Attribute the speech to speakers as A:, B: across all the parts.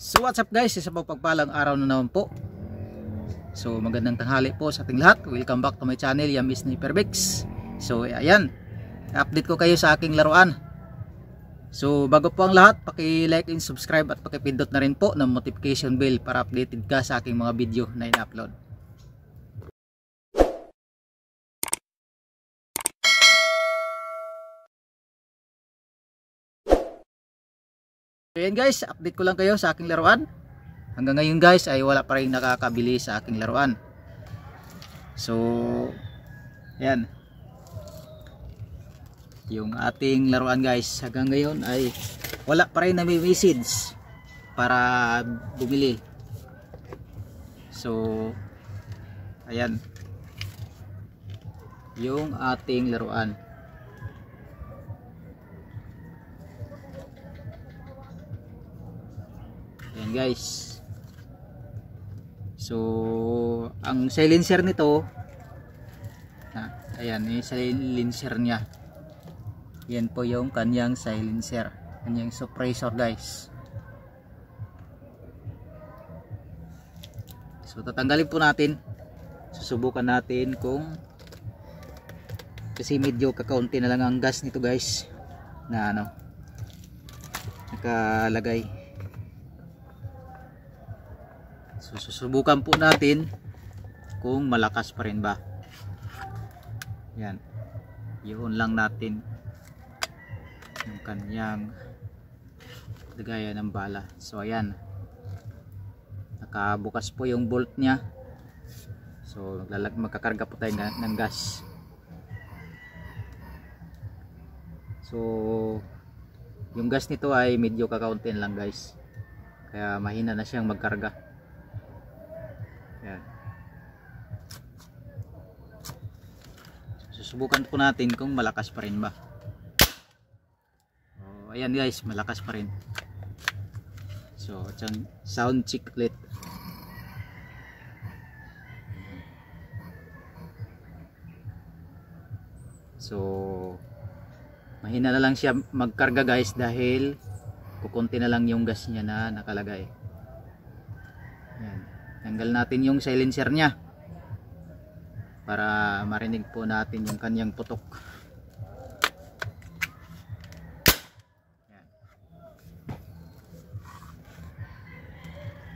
A: So what's up guys, isa pang pagpalang araw na naman po. So magandang tanghali po sa ating lahat. Welcome back to my channel, Yummy Sniper Bex. So ayan, update ko kayo sa aking laruan. So bago po ang lahat, paki-like and subscribe at paki-pindot na rin po ng notification bell para updated ka sa aking mga video na in-upload. So ayan guys, update ko lang kayo sa aking laruan. Hanggang ngayon guys ay wala pa rin nakakabili sa aking laruan. So ayan, yung ating laruan guys hanggang ngayon ay wala pa rin na may message para bumili. So ayan yung ating laruan. Ayan guys. So ang silencer nito, ayan yung silencer nya. Yan po yung kanyang silencer, kanyang suppressor guys. So tatanggalin po natin, susubukan natin kung, kasi medyo kakaunti na lang ang gas nito guys na nakalagay. So susubukan po natin kung malakas pa rin ba. Yan, yun lang natin yung kanyang lagayan ng bala. So ayan, nakabukas po yung bolt nya. So magkakarga po tayo ng gas. So yung gas nito ay medyo kakaunti lang guys, kaya mahina na siyang magkarga. Yan. Susubukan po natin kung malakas pa rin ba. Oh, ayan guys, malakas pa rin. So sound check ulit. So mahina na lang siya magkarga guys dahil kukunti na lang yung gas niya na nakalagay. Yan. Tanggal natin yung silencer nya para marinig po natin yung kanyang putok. Yan.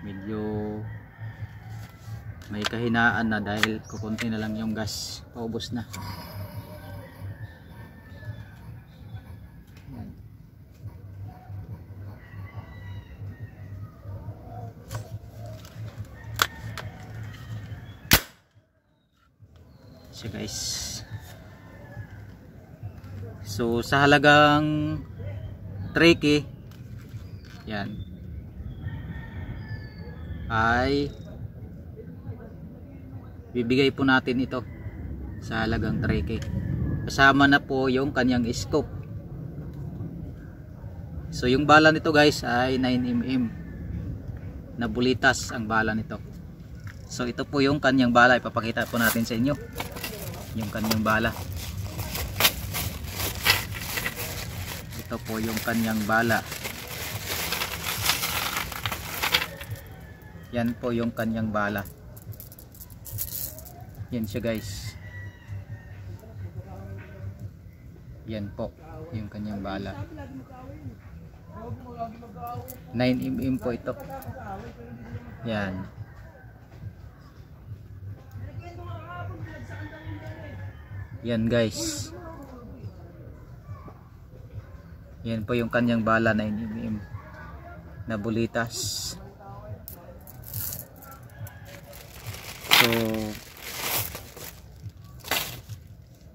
A: Medyo may kahinaan na dahil kukunti na lang yung gas, paubos na. Yan. So guys, so sa halagang 3K yan ay bibigay po natin ito sa halagang 3K, kasama na po yung kanyang scope. So yung bala nito guys ay 9mm na bulitas ang bala nito. So ito po yung kanyang bala, ipapakita po natin sa inyo yung kanyang bala. Ito po yung kanyang bala. Yan po yung kanyang bala. Yan siya guys. Yan po yung kanyang bala. 9mm po ito. Yan. Yan guys. Yan po yung kanyang bala, 9mm na bulitas. So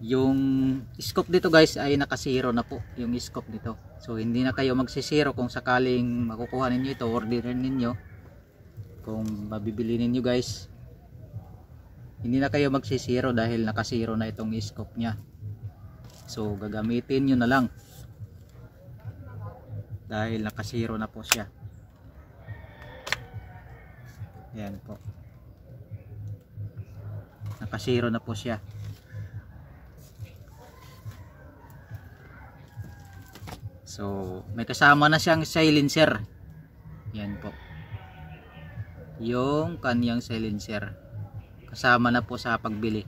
A: yung scope dito guys ay nakasiro na po yung scope dito. So hindi na kayo magsisiro kung sakaling makukuha ninyo ito, orderin ninyo. Kung mabibili ninyo guys, hindi na kayo magsisiro dahil nakasiro na itong scope nya. So gagamitin nyo na lang dahil nakasiro na po siya. Yan po, nakasiro na po siya. So may kasama na siyang silencer. Yan po. yung kanyang silencer. Kasama na po sa pagbili.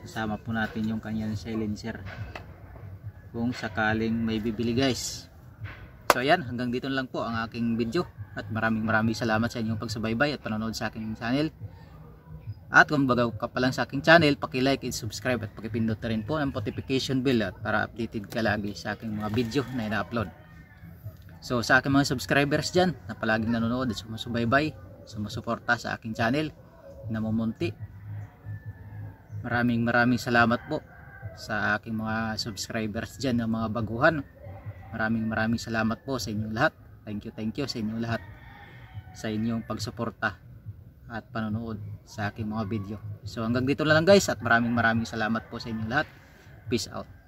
A: Sasama po natin yung kanyang silencer kung sakaling may bibili guys. So ayan, hanggang dito lang po ang aking video. At maraming salamat sa inyong pagsubaybay at panonood sa aking channel. At kung bago ka pa lang sa aking channel, paki-like and subscribe at paki-pindot na rin po ng notification bell at para updated ka lagi sa aking mga video na ina-upload. So sa aking mga subscribers dyan na palaging nanonood at sumusubaybay, sumusuporta sa aking channel, namumunti, maraming salamat po sa aking mga subscribers dyan ng mga baguhan. Maraming salamat po sa inyong lahat. Thank you sa inyong lahat sa inyong pagsuporta at panonood sa aking mga video. So hanggang dito na lang guys at maraming salamat po sa inyong lahat. Peace out.